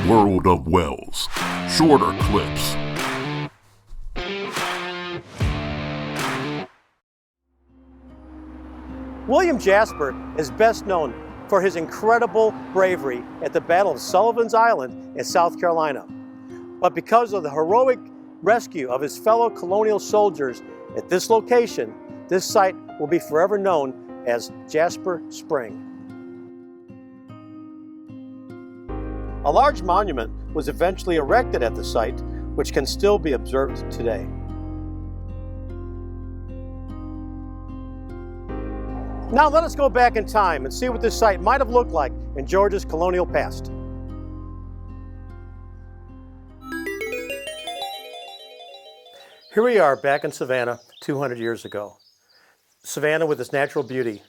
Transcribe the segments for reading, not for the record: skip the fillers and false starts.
World of Wells. Shorter clips. William Jasper is best known for his incredible bravery at the Battle of Sullivan's Island in South Carolina. But because of the heroic rescue of his fellow colonial soldiers at this location, this site will be forever known as Jasper Spring. A large monument was eventually erected at the site, which can still be observed today. Now let us go back in time and see what this site might have looked like in Georgia's colonial past. Here we are back in Savannah 200 years ago. Savannah with its natural beauty,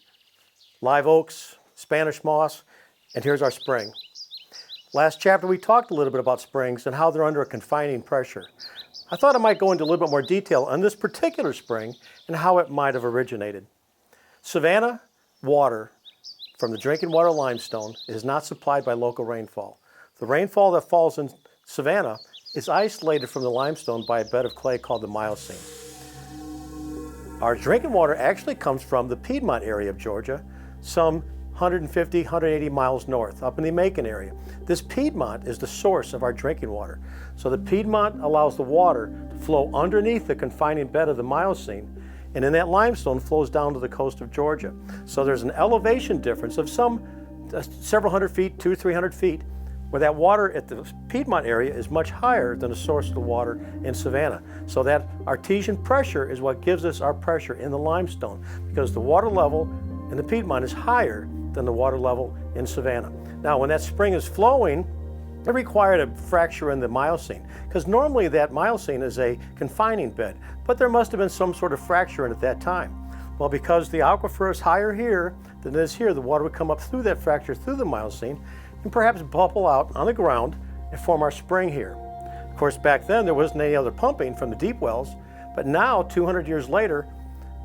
live oaks, Spanish moss, and here's our spring. Last chapter we talked a little bit about springs and how they're under a confining pressure. I thought I might go into a little bit more detail on this particular spring and how it might have originated. Savannah water from the drinking water limestone is not supplied by local rainfall. The rainfall that falls in Savannah is isolated from the limestone by a bed of clay called the Miocene. Our drinking water actually comes from the Piedmont area of Georgia, some 150, 180 miles north, up in the Macon area. This Piedmont is the source of our drinking water. So the Piedmont allows the water to flow underneath the confining bed of the Miocene, and then that limestone flows down to the coast of Georgia. So there's an elevation difference of some several hundred feet, 200 or 300 feet, where that water at the Piedmont area is much higher than the source of the water in Savannah. So that artesian pressure is what gives us our pressure in the limestone, because the water level in the Piedmont is higher than the water level in Savannah. Now when that spring is flowing, it required a fracture in the Miocene, because normally that Miocene is a confining bed, but there must have been some sort of fracture in it at that time. Well, because the aquifer is higher here than it is here, the water would come up through that fracture through the Miocene and perhaps bubble out on the ground and form our spring here. Of course, back then there wasn't any other pumping from the deep wells, but now 200 years later,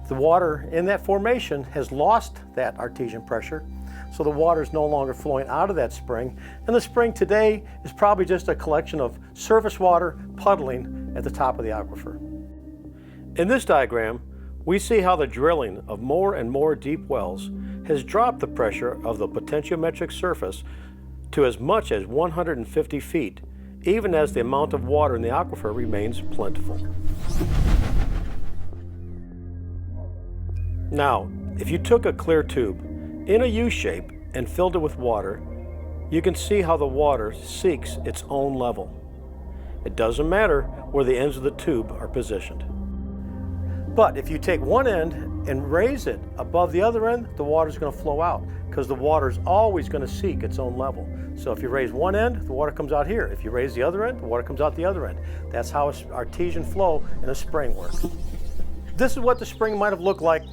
the water in that formation has lost that artesian pressure, so the water is no longer flowing out of that spring, and the spring today is probably just a collection of surface water puddling at the top of the aquifer. In this diagram, we see how the drilling of more and more deep wells has dropped the pressure of the potentiometric surface to as much as 150 feet, even as the amount of water in the aquifer remains plentiful. Now, if you took a clear tube in a U-shape and filled it with water, you can see how the water seeks its own level. It doesn't matter where the ends of the tube are positioned. But if you take one end and raise it above the other end, the water is going to flow out, because the water is always going to seek its own level. So if you raise one end, the water comes out here. If you raise the other end, the water comes out the other end. That's how artesian flow in a spring works. This is what the spring might have looked like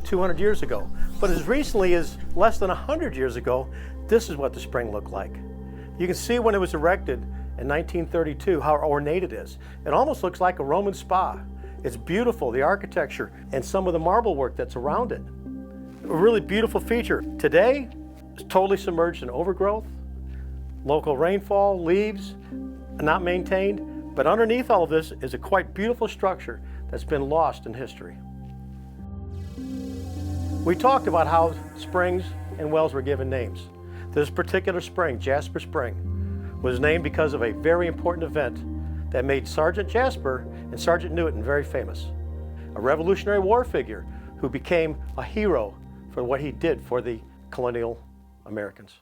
200 years ago. But as recently as less than 100 years ago, this is what the spring looked like. You can see when it was erected in 1932 how ornate it is. It almost looks like a Roman spa. It's beautiful, the architecture and some of the marble work that's around it. A really beautiful feature. Today, it's totally submerged in overgrowth, local rainfall, leaves, not maintained. But underneath all of this is a quite beautiful structure that's been lost in history. We talked about how springs and wells were given names. This particular spring, Jasper Spring, was named because of a very important event that made Sergeant Jasper and Sergeant Newton very famous. A Revolutionary War figure who became a hero for what he did for the colonial Americans.